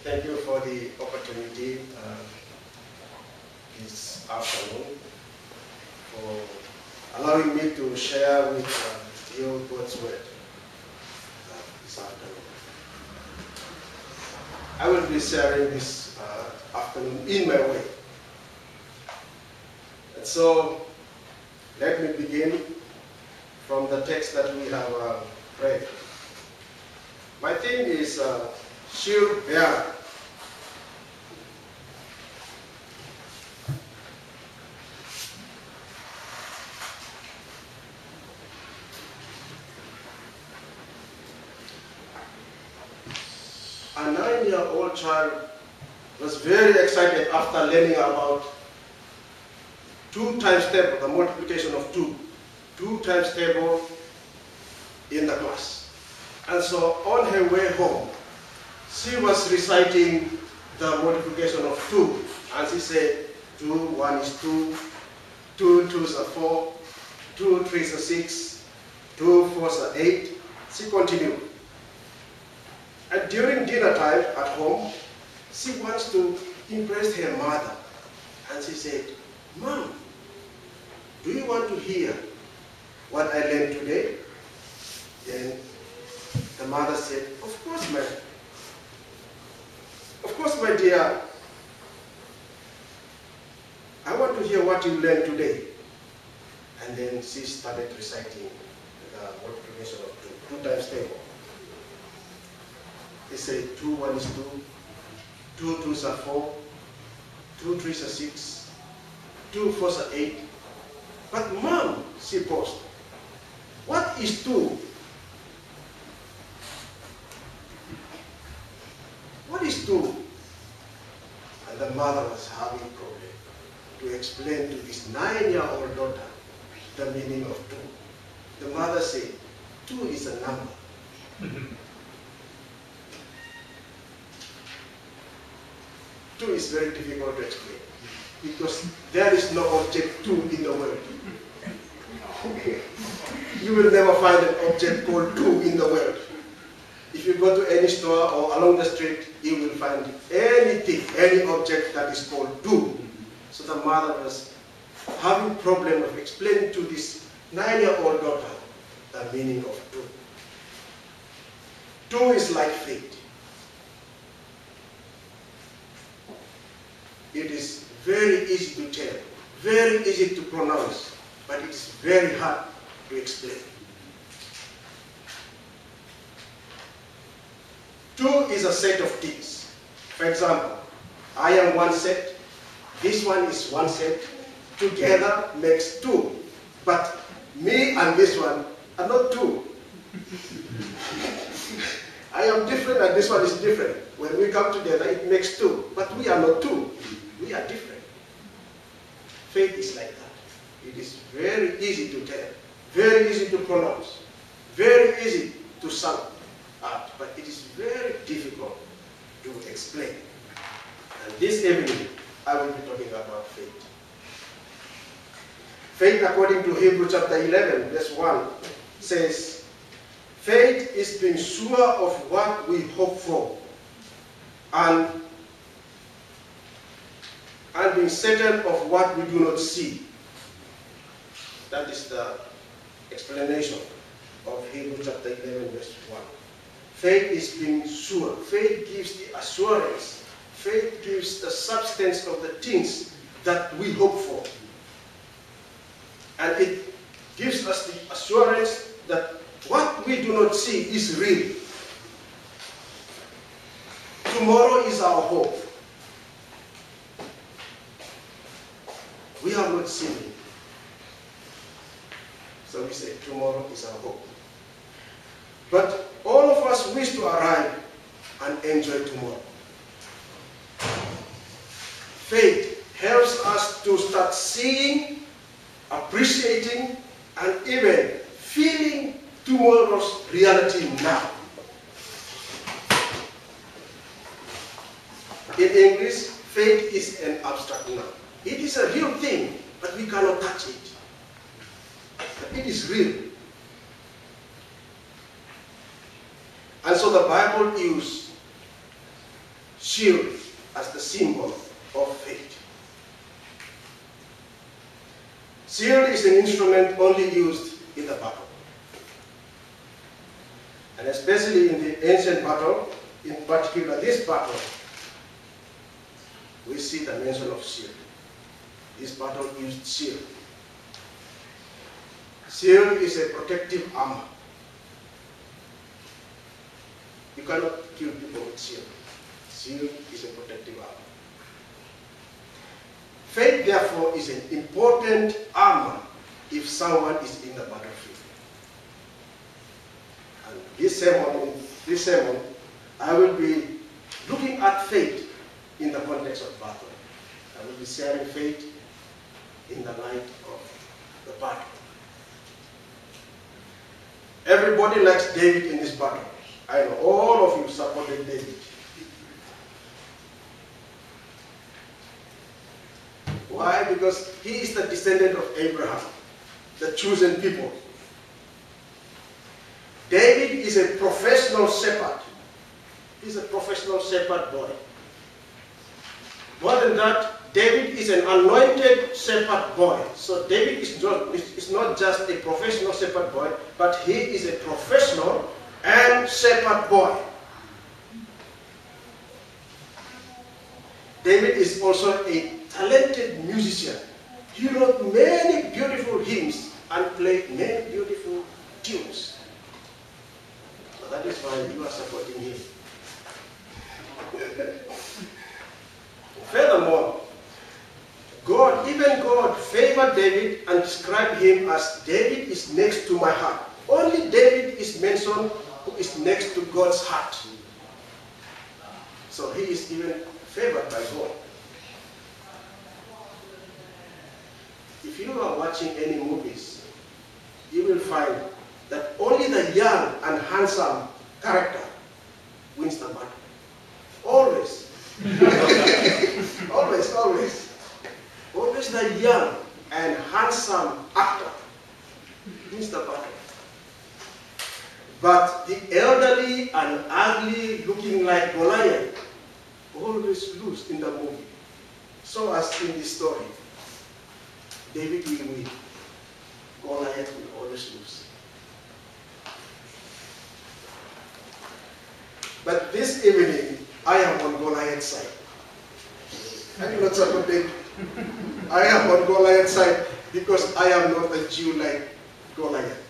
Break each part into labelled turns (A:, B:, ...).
A: Thank you for the opportunity this afternoon for allowing me to share with you God's word this afternoon. I will be sharing this afternoon in my way. And so let me begin from the text that we have read. My theme is Shield Bearer. A 9-year-old child was very excited after learning about 2 times table, the multiplication of 2 times table in the class. And so on her way home, she was reciting the multiplication of 2. And she said, 2, 1 is 2, 2 2s are 4, 2 3s are 6, 2 4s are 8. She continued. And during dinner time at home, she wants to impress her mother. And she said, Mom, do you want to hear what I learned today? Then the mother said, of course, ma'am. Of course, my dear. I want to hear what you learned today. And then she started reciting the multiplication of 2 times table. He said 2 1 is 2, 2 2s are 4, 2 3s are 6, 2 4s are 8. But Mom, she paused. What is 2? What is 2? And the mother was having a problem to explain to this 9-year-old daughter the meaning of 2. The mother said, 2 is a number. 2 is very difficult to explain because there is no object 2 in the world. You will never find an object called 2 in the world. If you go to any store or along the street, you will find anything, any object that is called 2. So the mother was having a problem of explaining to this 9-year-old daughter the meaning of 2. 2 is like faith. It is very easy to tell, very easy to pronounce, but it is very hard to explain. 2 is a set of things. For example, I am one set, this one is one set, together makes 2. But me and this one are not 2. I am different and this one is different. When we come together, it makes 2, but we are not 2. We are different. Faith is like that. It is very easy to tell, very easy to pronounce, very easy to sound out, but it is very difficult to explain. And this evening, I will be talking about faith. Faith, according to Hebrews chapter 11, verse 1, says, faith is being sure of what we hope for, and being certain of what we do not see. That is the explanation of Hebrews chapter 11, verse 1. Faith is being sure. Faith gives the assurance. Faith gives the substance of the things that we hope for. And it gives us the assurance that what we do not see is real. Tomorrow is our hope. We have not seen it. So we say tomorrow is our hope. But all of us wish to arrive and enjoy tomorrow. Faith helps us to start seeing, appreciating, and even feeling tomorrow's reality now. In English, faith is an abstract noun. It is a real thing, but we cannot touch it. But it is real. And so the Bible uses shield as the symbol of faith. Shield is an instrument only used in the battle. And especially in the ancient battle, in particular this battle, we see the mention of shield. This battle used shield. Shield is a protective armor. You cannot kill people with shield. Shield is a protective armor. Faith, therefore, is an important armor if someone is in the battlefield. And this sermon, I will be looking at faith in the context of battle. I will be sharing faith in the light of the battle. Everybody likes David in this battle. I know all of you supported David. Why? Because he is the descendant of Abraham, the chosen people. David is a professional shepherd. He's a professional shepherd boy. More than that, David is an anointed shepherd boy. So David is not just a professional shepherd boy, but he is a professional and shepherd boy. David is also a talented musician. He wrote many beautiful hymns and played many beautiful tunes. So that is why you are supporting him. Furthermore, even God favored David and described him as David is next to my heart. Only David is mentioned who is next to God's heart. So he is even favored by God. If you are watching any movies, you will find that only the young and handsome character wins the battle. Always. Always. Always the young and handsome actor wins the battle. But the elderly and ugly looking like Goliath always lose in the movie. So as in this story, David will win. Goliath will always lose. But this evening, I am on Goliath's side. I do not support David. I am on Goliath's side because I am not a Jew like Goliath.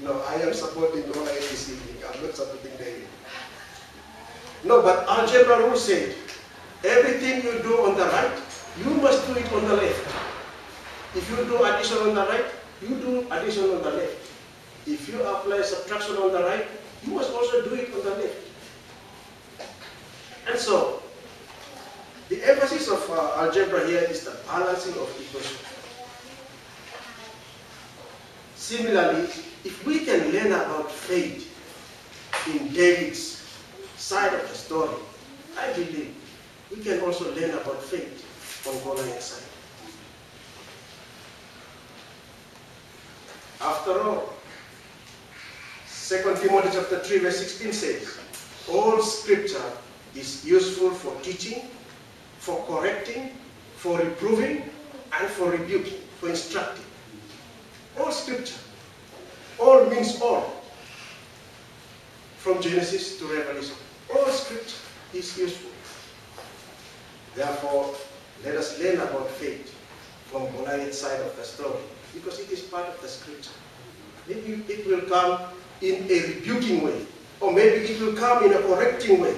A: No, I am supporting Goliath this evening. I'm not supporting David. No, but algebra rule said, everything you do on the right, you must do it on the left. If you do addition on the right, you do addition on the left. If you apply subtraction on the right, you must also do it on the left. And so, the emphasis of algebra here is the balancing of equations. Similarly, if we can learn about faith in David's side of the story, I believe we can also learn about faith on Goliath's side. After all, 2 Timothy chapter 3 verse 16 says, all scripture is useful for teaching, for correcting, for reproving, and for rebuking, for instructing. All scripture. All means all. From Genesis to Revelation. All scripture is useful. Therefore, let us learn about faith from Goliath's side of the story, because it is part of the scripture. Maybe it will come in a rebuking way, or maybe it will come in a correcting way,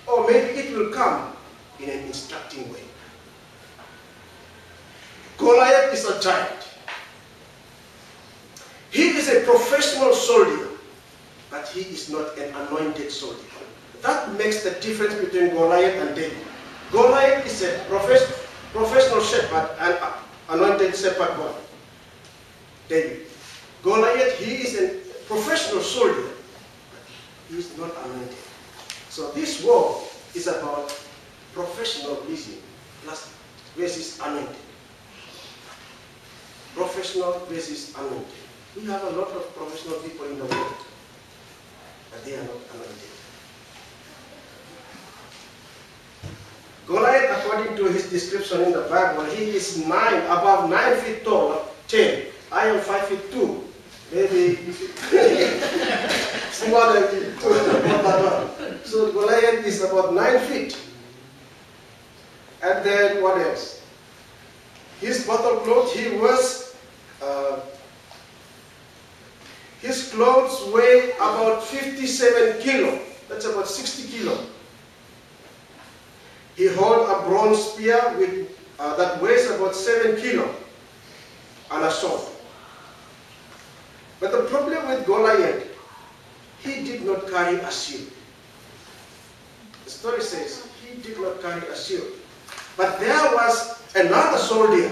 A: or maybe it will come in an instructing way. Goliath is a giant. He is a professional soldier, but he is not an anointed soldier. That makes the difference between Goliath and David. Goliath is a professional shepherd and anointed shepherd boy. David. Goliath, he is a professional soldier, but he is not anointed. So this war is about professionalism versus anointed. Professional versus anointed. We have a lot of professional people in the world, but they are not anointed. according to his description in the Bible, he is above 9 feet tall, 10. I am 5 feet 2. Maybe smaller than me. So Goliath is about 9 feet. And then what else? His battle clothes, his clothes weigh about 57 kilo. That's about 60 kilo. He held a bronze spear that weighs about 7 kilo and a sword. But the problem with Goliath, he did not carry a shield. The story says he did not carry a shield. But there was another soldier.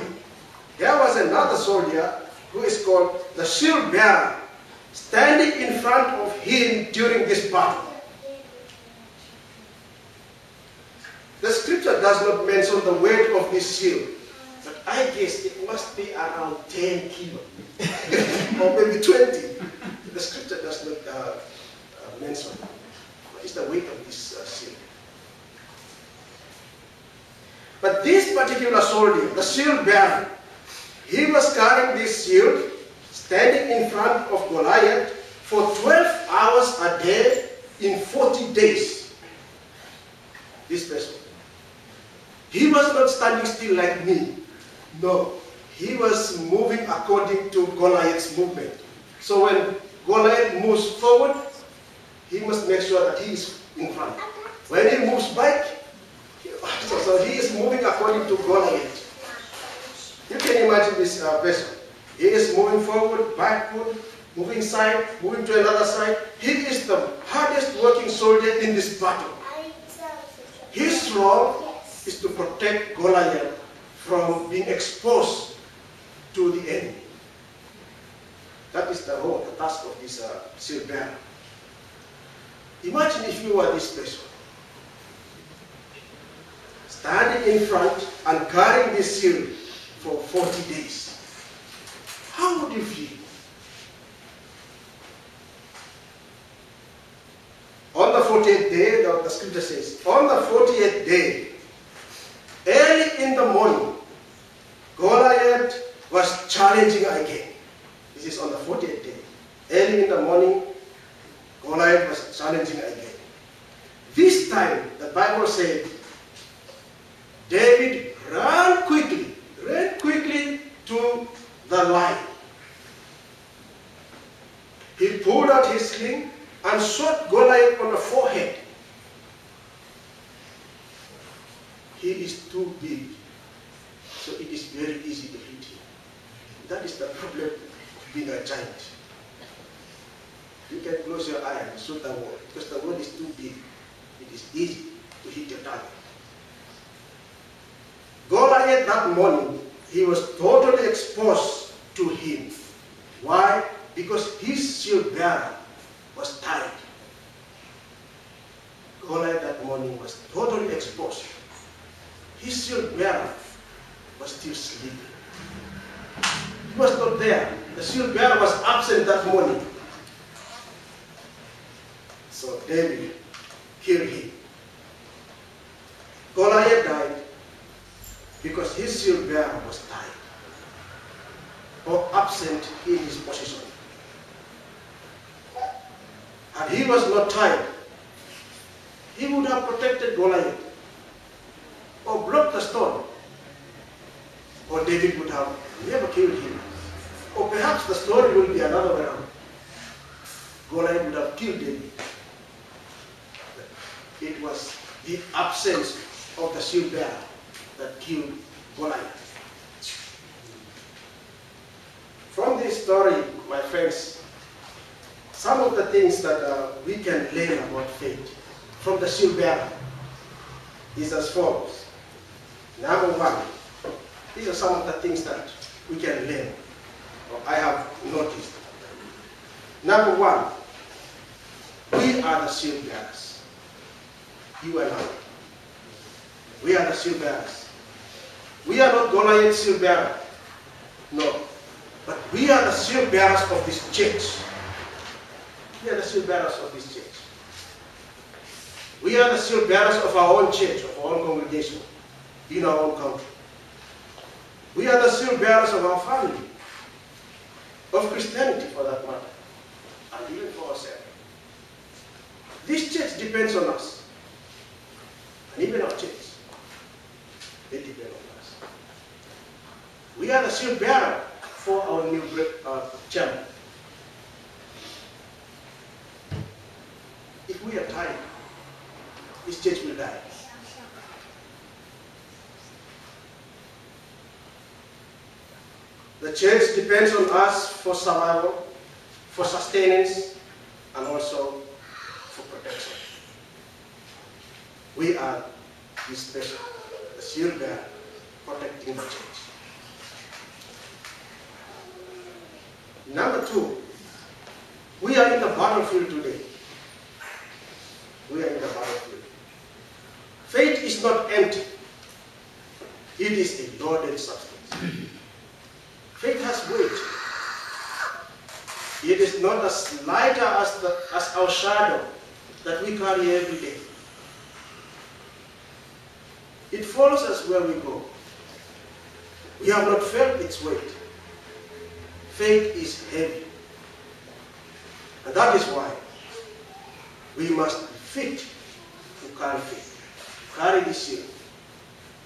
A: There was another soldier who is called the shield bearer, standing in front of him during this battle. The scripture does not mention the weight of this shield, but I guess it must be around 10 kilo, or maybe 20. The scripture does not mention what is the weight of this shield. But this particular soldier, the shield bearer, he was carrying this shield, standing in front of Goliath for 12 hours a day in 40 days. This person. He was not standing still like me. No, he was moving according to Goliath's movement. So when Goliath moves forward, he must make sure that he is in front. When he moves back, so he is moving according to Goliath. You can imagine this person. He is moving forward, backward, moving side, moving to another side. He is the hardest working soldier in this battle. His role is to protect Goliath from being exposed to the enemy. That is the role, the task of this shield bearer. Imagine if you were this person, standing in front and carrying this shield for 40 days. How would you feel? On the 40th day, the scripture says, on the 40th day, early in the morning, Goliath was challenging again. This is on the 40th day. Early in the morning, Goliath was challenging again. This time, the Bible said, David ran quickly to the lion. He pulled out his sling and shot Goliath on the forehead. He is too big, so it is very easy to hit him. That is the problem of being a giant. You can close your eye and shoot the wall, because the wall is too big. It is easy to hit your target. Goliath that morning, he was totally exposed to him. Why? Because his shield bearer was tired. Goliath that morning was totally exposed. His shield bearer was still sleeping. He was not there. The shield bearer was absent that morning. So David killed him. Goliath died because his shield bearer was tired or absent in his position. And he was not tired. He would have protected Goliath or blocked the stone, or David would have never killed him. Or perhaps the story will be another way around. Goliath would have killed David. It was the absence of the shield bearer that killed Goliath. From this story, my friends, some of the things that we can learn about faith from the shield bearer is as follows. Number one, these are some of the things that we can learn, or I have noticed. Number one, we are the shield bearers. You and I. We are the shield bearers. We are not Goliath's shield bearer. No. But we are the shield bearers of this church. We are the shield bearers of this church. We are the shield bearers of our own church, of our own congregation. in our own country. We are the shield bearers of our family, of Christianity for that matter, and even for ourselves. This church depends on us, and even our church, they depend on us. We are the shield bearer for our new chairman. If we are tired, this church will die. The church depends on us for survival, for sustenance, and also for protection. We are this special, the shield bearer, protecting the church. Number 2, we are in the battlefield today. We are in the battlefield. Faith is not empty. It is a loaded substance. Faith has weight. It is not as lighter as our shadow that we carry every day. It follows us where we go. We have not felt its weight. Faith is heavy. And that is why we must be fit to carry faith. To carry this shield,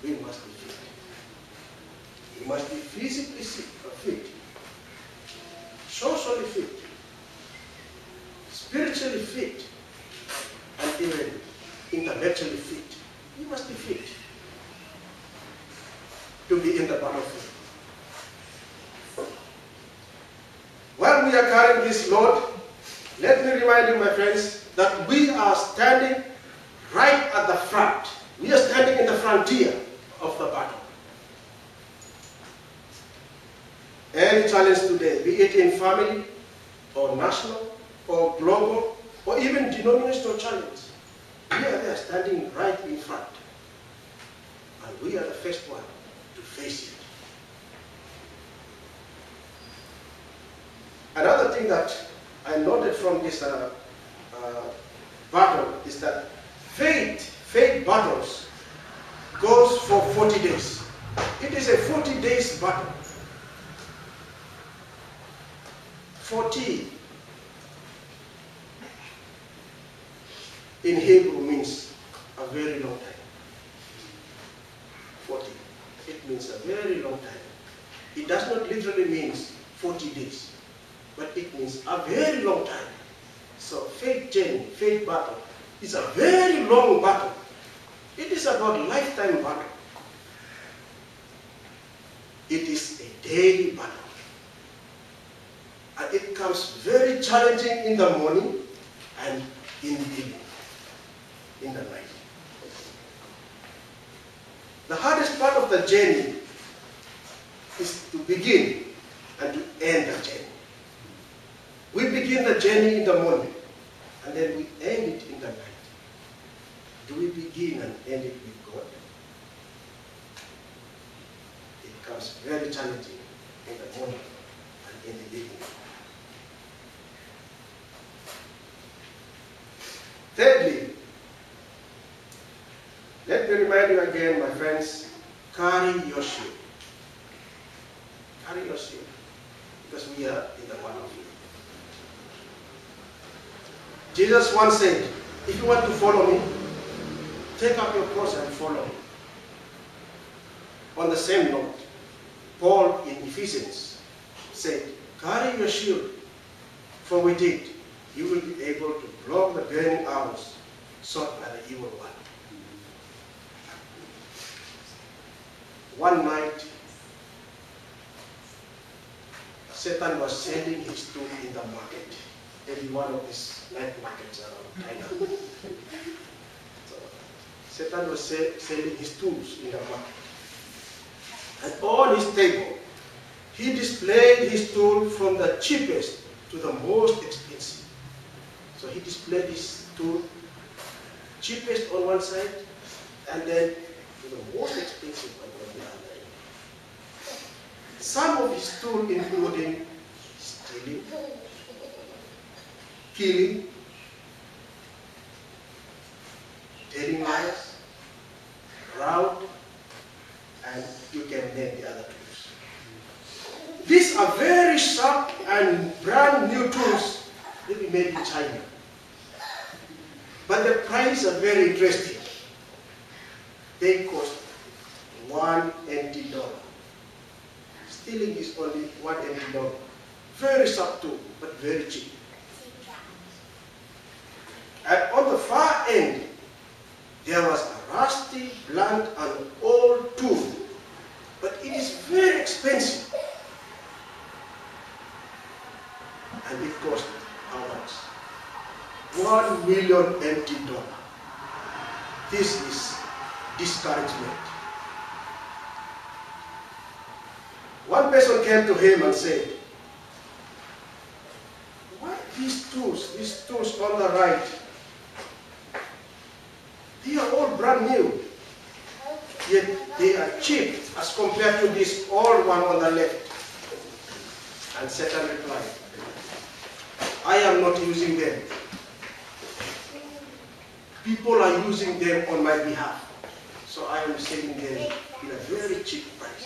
A: we must be fit. We must be physically fit, socially fit, spiritually fit, and even intellectually fit. We must be fit to be in the battlefield. While we are carrying this load, let me remind you, my friends, that we are standing right at the front. We are standing in the frontier of the battle. Any challenge today, be it in family, or national, or global, or even denominational challenge, we are there standing right in front. And we are the first one to face it. Another thing that I noted from this battle is that faith battles goes for 40 days. It is a 40 days battle. 40 in Hebrew means a very long time. 40. It means a very long time. It does not literally mean 40 days, but it means a very long time. So faith journey, faith battle is a very long battle. It is about lifetime battle. It is a daily battle. And it comes very challenging in the morning and in the evening, in the night. The hardest part of the journey is to begin and to end the journey. We begin the journey in the morning, and then we end it in the night. Do we begin and end it with God? It becomes very challenging in the morning and in the evening. Thirdly, let me remind you again, my friends, carry your shield. Carry your shield, because we are in the battlefield. Jesus once said, if you want to follow me, take up your cross and follow me. On the same note, Paul in Ephesians said, carry your shield, for with it you will be able to block the burning arrows sought by the evil one. One night, Satan was selling his tool in the market. Every one of these night markets around China. So, Satan was selling his tools in the market. And on his table, he displayed his tool from the cheapest to the most expensive. So he displayed his tool, cheapest on one side, and then to the most expensive one on the other end. Some of his tools including stealing, killing, telling lies, fraud, you can name the other tools. These are very sharp and brand new tools, maybe made in China. But the price are very interesting. They cost $1 NT. Stealing is only $1 NT. Very sharp tool, but very cheap. And on the far end, there was a rusty, blunt, and old tool, but it is very expensive. And it cost how much? $1 million NT. This is discouragement. One person came to him and said, "Why these tools on the right? They are all brand new, yet they are cheap as compared to this old one on the left." And Satan replied, "I am not using them. People are using them on my behalf, so I am selling them in a very cheap price.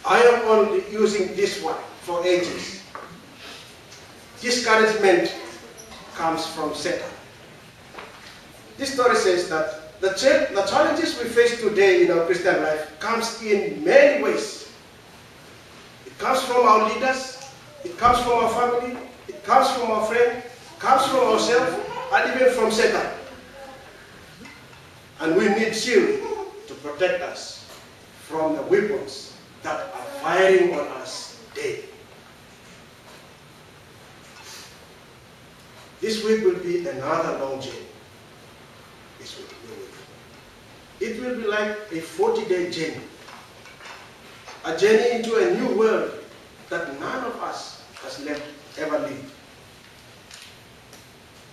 A: I am only using this one for ages." Discouragement comes from Satan. This story says that the challenges we face today in our Christian life comes in many ways. It comes from our leaders, it comes from our family, it comes from our friend, it comes from ourselves, and even from Satan. And we need shield to protect us from the weapons that are firing on us daily. This week will be another long journey. This week, it will be like a 40-day journey. A journey into a new world that none of us has ever lived.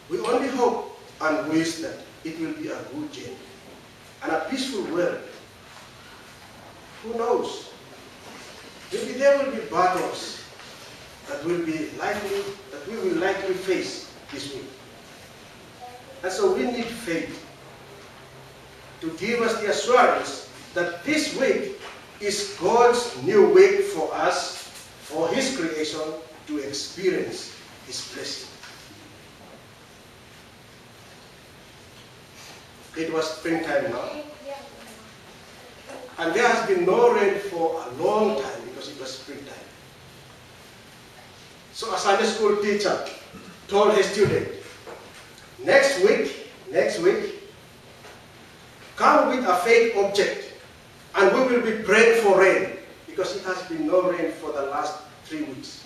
A: We only hope and wish that it will be a good journey and a peaceful world. Who knows? Maybe there will be battles that we will likely face this week. And so we need faith to give us the assurance that this week is God's new week for us, for His creation, to experience His blessing. It was springtime now, and there has been no rain for a long time because it was springtime. So a Sunday school teacher told his student, next week, come with a fake object and we will be praying for rain, because it has been no rain for the last 3 weeks.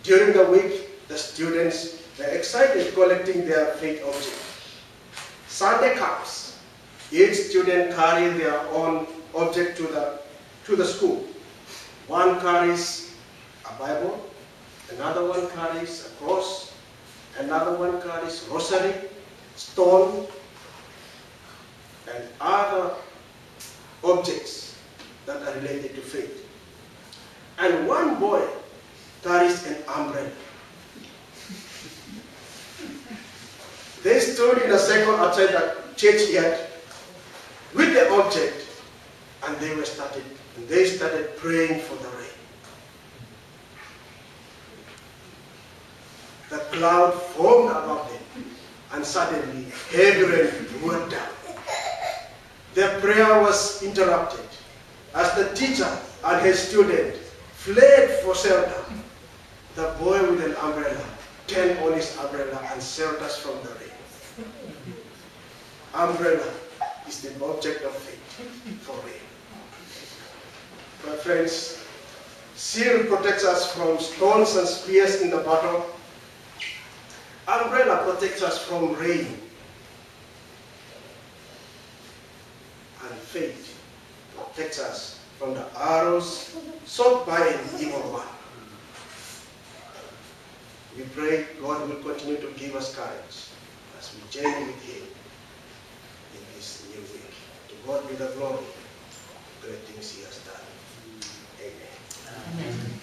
A: During the week, the students were excited collecting their fake object. Sunday comes. Each student carries their own object to the school. One carries a Bible, another one carries a cross, another one carries rosary, stone, and other objects that are related to faith. And one boy carries an umbrella. They stood in a circle outside the church yard with the object, and they started praying for the rain. The cloud formed above them, and suddenly heavy rain poured down. Their prayer was interrupted as the teacher and his student fled for shelter. The boy with an umbrella turned on his umbrella and shelters from the rain. Umbrella is the object of faith for rain. My friends, shield protects us from stones and spears in the battle. Umbrella protects us from rain. And faith protects us from the arrows shot by an evil one. We pray God will continue to give us courage as we journey with Him in this new week. To God be the glory. Great things He has done. Amen. Amen.